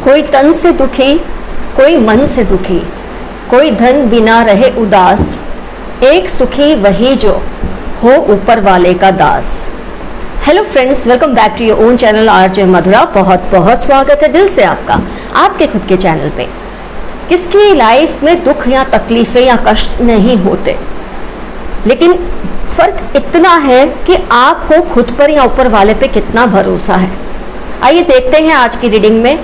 कोई तन से दुखी, कोई मन से दुखी, कोई धन बिना रहे उदास, एक सुखी वही जो हो ऊपर वाले का दास। Hello friends, welcome back to your own channel RJ Madhura. बहुत बहुत स्वागत है दिल से आपका आपके खुद के चैनल पे। किसकी लाइफ में दुख या तकलीफें या कष्ट नहीं होते, लेकिन फर्क इतना है कि आपको खुद पर या ऊपर वाले पे कितना भरोसा है। आइए देखते हैं आज की रीडिंग में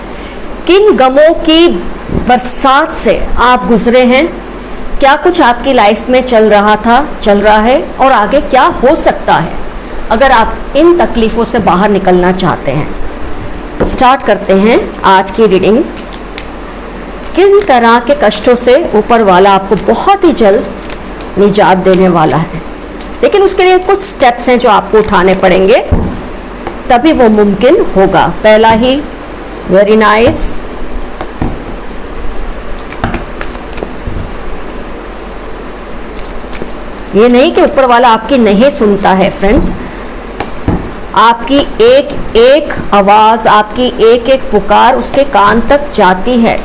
किन गमों की बरसात से आप गुजरे हैं, क्या कुछ आपकी लाइफ में चल रहा था, चल रहा है और आगे क्या हो सकता है अगर आप इन तकलीफ़ों से बाहर निकलना चाहते हैं। स्टार्ट करते हैं आज की रीडिंग। किन तरह के कष्टों से ऊपर वाला आपको बहुत ही जल्द निजात देने वाला है, लेकिन उसके लिए कुछ स्टेप्स हैं जो आपको उठाने पड़ेंगे, तभी वो मुमकिन होगा। पहला ही वेरी नाइस, ये नहीं कि ऊपर वाला आपकी नहीं सुनता है फ्रेंड्स, आपकी एक एक आवाज, आपकी एक एक पुकार उसके कान तक जाती है।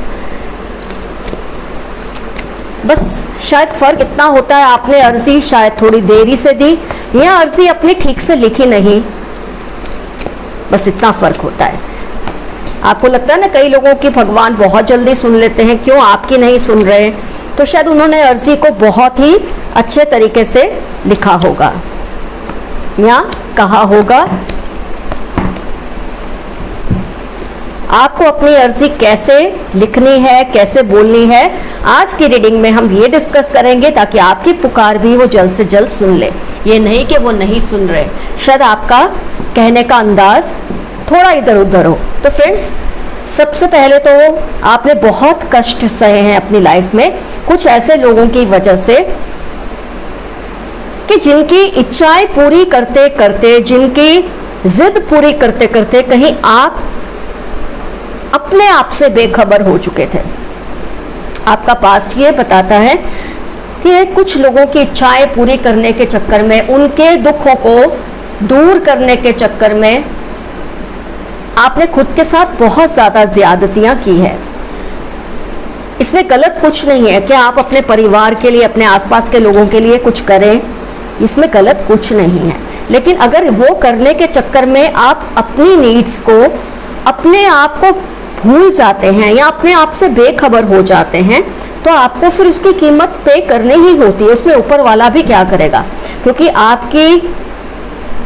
बस शायद फर्क इतना होता है, आपने अर्जी शायद थोड़ी देरी से दी या अर्जी अपनी ठीक से लिखी नहीं, बस इतना फर्क होता है। आपको लगता है ना कई लोगों की भगवान बहुत जल्दी सुन लेते हैं, क्यों आपकी नहीं सुन रहे? तो शायद उन्होंने अर्जी को बहुत ही अच्छे तरीके से लिखा होगा या कहा होगा। आपको अपनी अर्जी कैसे लिखनी है, कैसे बोलनी है, आज की रीडिंग में हम ये डिस्कस करेंगे, ताकि आपकी पुकार भी वो जल्द से जल्द सुन ले। ये नहीं कि वो नहीं सुन रहे, शायद आपका कहने का अंदाज थोड़ा इधर उधर हो। तो फ्रेंड्स, सबसे पहले तो आपने बहुत कष्ट सहे हैं अपनी लाइफ में, कुछ ऐसे लोगों की वजह से कि जिनकी इच्छाएं पूरी करते करते, जिनकी जिद पूरी करते करते कहीं आप अपने आप से बेखबर हो चुके थे। आपका पास्ट ये बताता है कि कुछ लोगों की इच्छाएं पूरी करने के चक्कर में, उनके दुखों को दूर करने के चक्कर में आपने खुद के साथ बहुत ज़्यादा ज्यादतियां की है। इसमें गलत कुछ नहीं है कि आप अपने परिवार के लिए, अपने आसपास के लोगों के लिए कुछ करें, इसमें गलत कुछ नहीं है। लेकिन अगर वो करने के चक्कर में आप अपनी नीड्स को, अपने आप को भूल जाते हैं या अपने आप से बेखबर हो जाते हैं, तो आपको फिर उसकी कीमत पे करनी ही होती है। उसमें ऊपर वाला भी क्या करेगा, क्योंकि आपकी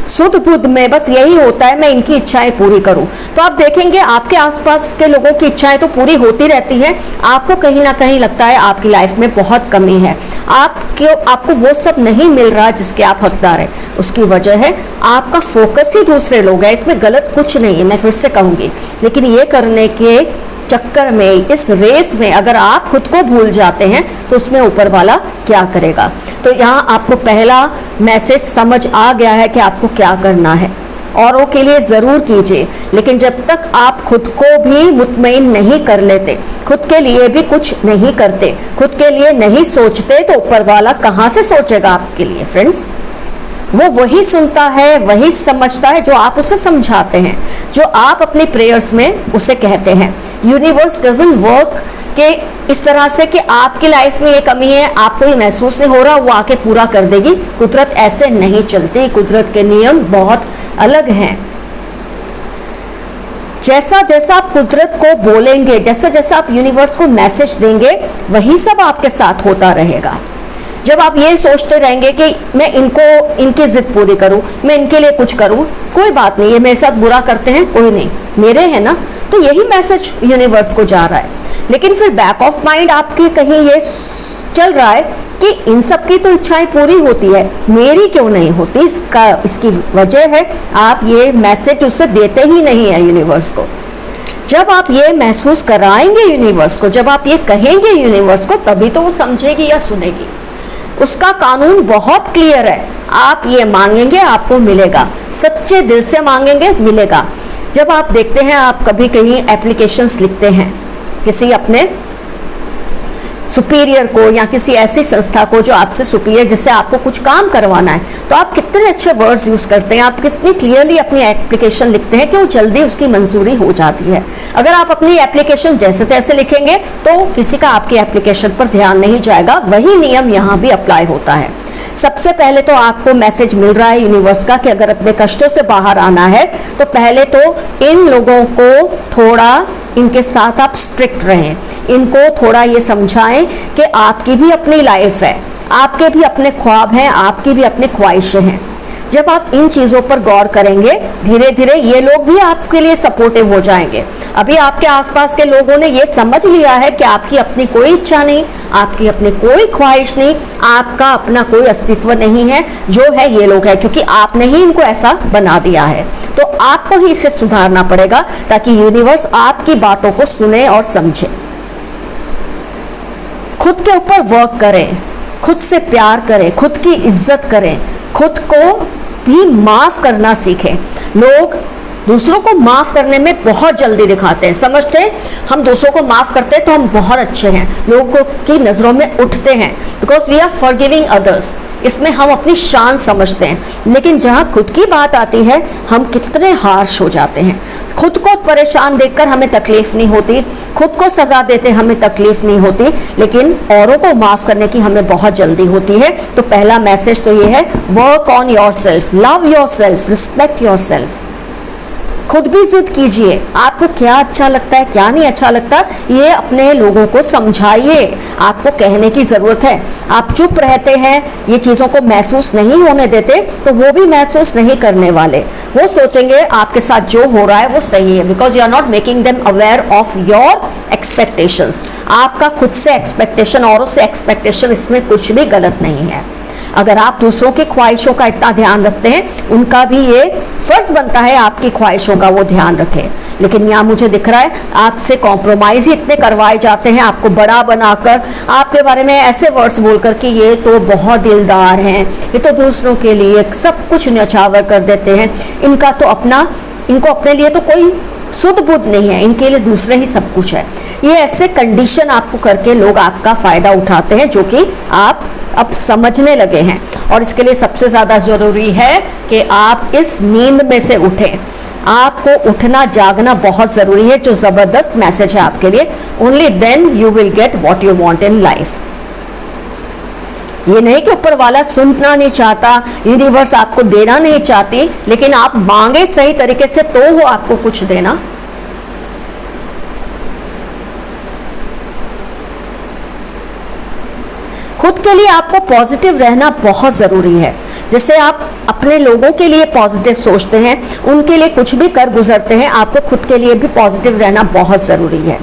सुध बुद्ध में बस यही होता है मैं इनकी इच्छाएं पूरी करूं। तो आप देखेंगे आपके आसपास के लोगों की इच्छाएं तो पूरी होती रहती हैं, आपको कहीं ना कहीं लगता है आपकी लाइफ में बहुत कमी है, आपको वो सब नहीं मिल रहा जिसके आप हकदार हैं। उसकी वजह है आपका फोकस ही दूसरे लोग हैं। इसमें गलत कुछ नहीं है, मैं फिर से कहूँगी, लेकिन ये करने के चक्कर में, इस रेस में अगर आप खुद को भूल जाते हैं तो उसमें ऊपर वाला क्या करेगा। तो यहाँ आपको पहला मैसेज समझ आ गया है कि आपको क्या करना है। औरों के लिए ज़रूर कीजिए, लेकिन जब तक आप खुद को भी मुतमईन नहीं कर लेते, खुद के लिए भी कुछ नहीं करते, खुद के लिए नहीं सोचते, तो ऊपर वाला कहाँ से सोचेगा आपके लिए फ्रेंड्स। वो वही सुनता है, वही समझता है जो आप उसे समझाते हैं, जो आप अपनी प्रेयर्स में उसे कहते हैं। यूनिवर्स डजंट वर्क कि इस तरह से कि आपकी लाइफ में ये कमी है, आपको ये महसूस नहीं हो रहा, वो आके पूरा कर देगी। कुदरत ऐसे नहीं चलती, कुदरत के नियम बहुत अलग हैं। जैसा जैसा आप कुदरत को बोलेंगे, जैसा जैसा आप यूनिवर्स को मैसेज देंगे, वही सब आपके साथ होता रहेगा। जब आप ये सोचते रहेंगे कि मैं इनकी जिद पूरी करूं, मैं इनके लिए कुछ करूं, कोई बात नहीं, ये मेरे साथ बुरा करते हैं, कोई नहीं, मेरे है ना, तो यही मैसेज यूनिवर्स को जा रहा है। लेकिन फिर बैक ऑफ माइंड आपके कहीं ये चल रहा है कि इन सब की तो इच्छाएं पूरी होती है, मेरी क्यों नहीं होती। इसकी वजह है आप ये मैसेज उससे देते ही नहीं है यूनिवर्स को। जब आप ये महसूस कराएंगे यूनिवर्स को, जब आप ये कहेंगे यूनिवर्स को, तभी तो वो समझेगी या सुनेगी। उसका कानून बहुत क्लियर है, आप ये मांगेंगे आपको मिलेगा, सच्चे दिल से मांगेंगे मिलेगा। जब आप देखते हैं, आप कभी कहीं एप्लीकेशंस लिखते हैं किसी अपने सुपीरियर को या किसी ऐसी संस्था को जो आपसे सुपीरियर, जिससे आपको कुछ काम करवाना है, तो आप कितने अच्छे वर्ड्स यूज करते हैं, आप कितनी क्लियरली अपनी एप्लीकेशन लिखते हैं कि वो जल्दी उसकी मंजूरी हो जाती है। अगर आप अपनी एप्लीकेशन जैसे तैसे लिखेंगे तो किसी का आपकी एप्लीकेशन पर ध्यान नहीं जाएगा। वही नियम यहाँ भी अप्लाई होता है। सबसे पहले तो आपको मैसेज मिल रहा है यूनिवर्स का कि अगर अपने कष्टों से बाहर आना है तो पहले तो इन लोगों को थोड़ा, इनके साथ आप स्ट्रिक्ट रहें, इनको थोड़ा ये समझाएं कि आपकी भी अपनी लाइफ है, आपके भी अपने ख्वाब हैं, आपकी भी अपनी ख्वाहिशें हैं। जब आप इन चीज़ों पर गौर करेंगे, धीरे धीरे ये लोग भी आपके लिए सपोर्टिव हो जाएंगे। अभी आपके आसपास के लोगों ने ये समझ लिया है कि आपकी अपनी कोई इच्छा नहीं, आपकी अपनी कोई ख्वाहिश नहीं, आपका अपना कोई अस्तित्व नहीं है, जो है ये लोग है, क्योंकि आपने ही इनको ऐसा बना दिया है। तो आपको ही इसे सुधारना पड़ेगा ताकि यूनिवर्स आपकी बातों को सुने और समझे। खुद के ऊपर वर्क करें, खुद से प्यार करें, खुद की इज्जत करें, खुद को भी माफ करना सीखें। लोग दूसरों को माफ करने में बहुत जल्दी दिखाते हैं, समझते हैं हम दूसरों को माफ करते हैं तो हम बहुत अच्छे हैं, लोगों की नज़रों में उठते हैं, because we are forgiving others. इसमें हम अपनी शान समझते हैं। लेकिन जहाँ खुद की बात आती है हम कितने हार्श हो जाते हैं। खुद को परेशान देखकर हमें तकलीफ नहीं होती, खुद को सजा देते हमें तकलीफ नहीं होती, लेकिन औरों को माफ करने की हमें बहुत जल्दी होती है। तो पहला मैसेज तो ये है, work on your self, love your self, respect your self. खुद भी जिद कीजिए, आपको क्या अच्छा लगता है क्या नहीं अच्छा लगता, ये अपने लोगों को समझाइए। आपको कहने की ज़रूरत है। आप चुप रहते हैं, ये चीज़ों को महसूस नहीं होने देते, तो वो भी महसूस नहीं करने वाले। वो सोचेंगे आपके साथ जो हो रहा है वो सही है, because you are not making them aware of your expectations. आपका खुद से एक्सपेक्टेशन, औरों से एक्सपेक्टेशन, इसमें कुछ भी गलत नहीं है। अगर आप दूसरों की ख्वाहिशों का इतना ध्यान रखते हैं, उनका भी ये फर्ज बनता है आपकी ख्वाहिशों का वो ध्यान रखें। लेकिन यहाँ मुझे दिख रहा है आपसे कॉम्प्रोमाइज ही इतने करवाए जाते हैं, आपको बड़ा बनाकर, आपके बारे में ऐसे वर्ड्स बोलकर कि ये तो बहुत दिलदार हैं, ये तो दूसरों के लिए सब कुछ न्यौछावर कर देते हैं, इनका तो इनको अपने लिए तो कोई सुध बुध नहीं है, इनके लिए दूसरे ही सब कुछ है। ये ऐसे कंडीशन आपको करके लोग आपका फ़ायदा उठाते हैं, जो कि आप अब समझने लगे हैं। और इसके लिए सबसे ज़्यादा ज़रूरी है कि आप इस नींद में से उठें। आपको उठना जागना बहुत ज़रूरी है, जो ज़बरदस्त मैसेज है आपके लिए। Only then you will get what you want in life. ये नहीं कि ऊपर वाला सुनना नहीं चाहता, यूनिवर्स आपको देना नहीं चाहती, लेकिन आप मांगे सही तरीके से तो वो आपको कुछ देना। खुद के लिए आपको पॉजिटिव रहना बहुत ज़रूरी है। जैसे आप अपने लोगों के लिए पॉजिटिव सोचते हैं, उनके लिए कुछ भी कर गुजरते हैं, आपको खुद के लिए भी पॉजिटिव रहना बहुत ज़रूरी है।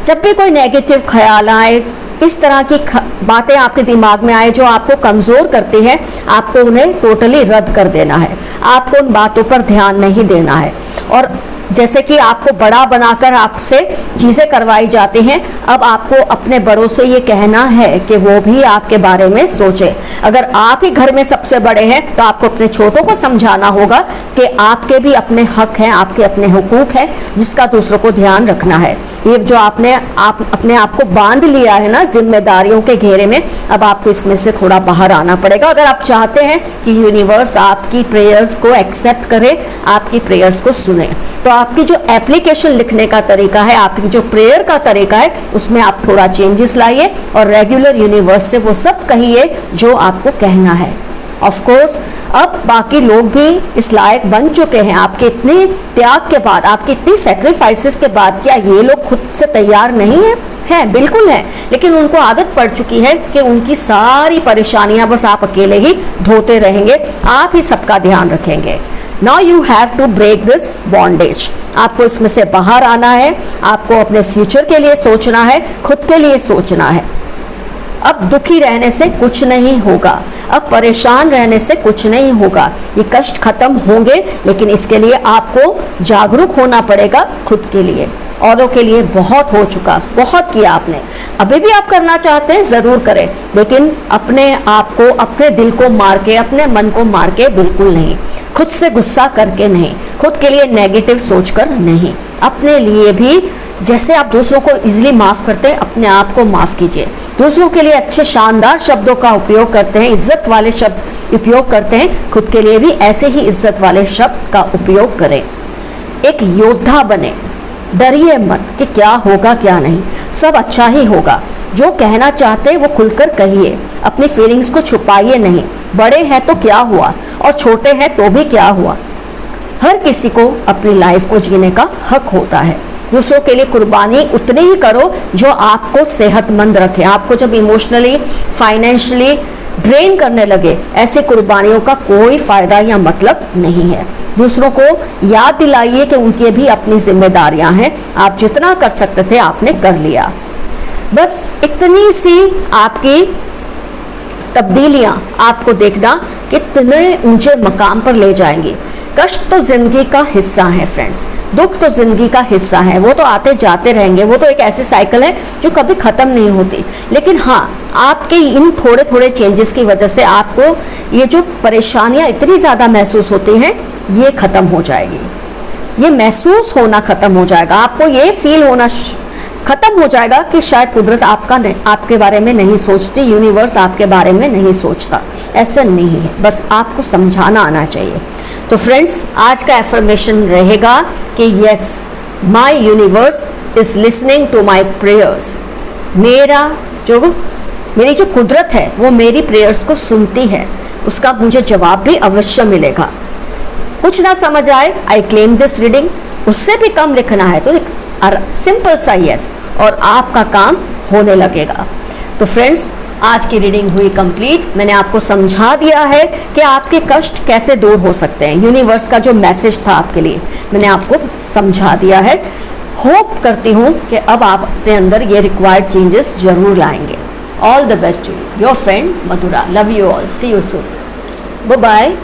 जब भी कोई नेगेटिव ख्याल आए, इस तरह की बातें आपके दिमाग में आए जो आपको कमज़ोर करती हैं, आपको उन्हें टोटली रद्द कर देना है। आपको उन बातों पर ध्यान नहीं देना है। और जैसे कि आपको बड़ा बनाकर आपसे चीज़ें करवाई जाती हैं, अब आपको अपने बड़ों से ये कहना है कि वो भी आपके बारे में सोचे। अगर आप ही घर में सबसे बड़े हैं तो आपको अपने छोटों को समझाना होगा कि आपके भी अपने हक हैं, आपके अपने हुकूक हैं, जिसका दूसरों को ध्यान रखना है। ये जो आपने अपने आप को बांध लिया है ना जिम्मेदारियों के घेरे में, अब आपको इसमें से थोड़ा बाहर आना पड़ेगा। अगर आप चाहते हैं कि यूनिवर्स आपकी प्रेयर्स को एक्सेप्ट करे, आपकी प्रेयर्स को सुने, तो आपकी जो एप्लीकेशन लिखने का तरीका है, आपकी जो प्रेयर का तरीका है, उसमें आप थोड़ा चेंजेस लाइए और रेगुलर यूनिवर्स से वो सब कहिए जो आपको कहना है। ऑफ कोर्स अब बाकी लोग भी इस लायक बन चुके हैं। आपके इतने त्याग के बाद, आपके इतनी सेक्रीफाइसेस के बाद, क्या ये लोग खुद से तैयार नहीं है? हैं, बिल्कुल है। लेकिन उनको आदत पड़ चुकी है कि उनकी सारी परेशानियां बस आप अकेले ही धोते रहेंगे, आप ही सबका ध्यान रखेंगे। Now you have to break this bondage. आपको इसमें से बाहर आना है। आपको अपने फ्यूचर के लिए सोचना है, खुद के लिए सोचना है। अब दुखी रहने से कुछ नहीं होगा, अब परेशान रहने से कुछ नहीं होगा। ये कष्ट खत्म होंगे, लेकिन इसके लिए आपको जागरूक होना पड़ेगा खुद के लिए। औरों के लिए बहुत हो चुका, बहुत किया आपने, अभी भी आप करना चाहते हैं ज़रूर करें, लेकिन अपने आप को, अपने दिल को मार के, अपने मन को मार के बिल्कुल नहीं। खुद से गुस्सा करके नहीं, खुद के लिए नेगेटिव सोचकर नहीं, अपने लिए भी जैसे आप दूसरों को इजीली माफ करते हैं, अपने आप को माफ कीजिए। दूसरों के लिए अच्छे शानदार शब्दों का उपयोग करते हैं, इज्जत वाले शब्द उपयोग करते हैं, खुद के लिए भी ऐसे ही इज्जत वाले शब्द का उपयोग करें। एक योद्धा बने, डरिए मत कि क्या होगा क्या नहीं, सब अच्छा ही होगा। जो कहना चाहते हैं वो खुलकर कहिए, अपनी फीलिंग्स को छुपाइए नहीं। बड़े हैं तो क्या हुआ और छोटे हैं तो भी क्या हुआ। हर किसी को अपनी लाइफ को जीने का हक होता है। दूसरों के लिए कुर्बानी उतनी ही करो जो आपको सेहतमंद रखे। आपको जब इमोशनली, फाइनेंशियली ड्रेन करने लगे, ऐसी कुर्बानियों का कोई फायदा या मतलब नहीं है। दूसरों को याद दिलाइए कि उनकी भी अपनी जिम्मेदारियां हैं। आप जितना कर सकते थे आपने कर लिया। बस इतनी सी आपकी तब्दीलियां आपको देखना कितने ऊंचे मकाम पर ले जाएंगी। कष्ट तो जिंदगी का हिस्सा है फ्रेंड्स, दुख तो जिंदगी का हिस्सा है, वो तो आते जाते रहेंगे, वो तो एक ऐसी साइकिल है जो कभी ख़त्म नहीं होती। लेकिन हाँ, आपके इन थोड़े थोड़े चेंजेस की वजह से आपको ये जो परेशानियां इतनी ज़्यादा महसूस होती हैं, ये ख़त्म हो जाएगी। ये महसूस होना ख़त्म हो जाएगा, आपको ये फील होना खत्म हो जाएगा कि शायद कुदरत आपके बारे में नहीं सोचती, यूनिवर्स आपके बारे में नहीं सोचता। ऐसा नहीं है, बस आपको समझाना आना चाहिए। तो फ्रेंड्स, आज का एफर्मेशन रहेगा कि yes, my universe is listening to my prayers. मेरी जो कुदरत है वो मेरी प्रेयर्स को सुनती है, उसका मुझे जवाब भी अवश्य मिलेगा। कुछ ना समझ आए, आई क्लेम दिस रीडिंग, उससे भी कम लिखना है तो एक सिंपल सा यस और आपका काम होने लगेगा। तो फ्रेंड्स, आज की रीडिंग हुई कंप्लीट। मैंने आपको समझा दिया है कि आपके कष्ट कैसे दूर हो सकते हैं। यूनिवर्स का जो मैसेज था आपके लिए मैंने आपको समझा दिया है। होप करती हूँ कि अब आप अपने अंदर ये रिक्वायर्ड चेंजेस जरूर लाएंगे। All the best to you, your friend Madhura. Love you all, see you soon, bye bye.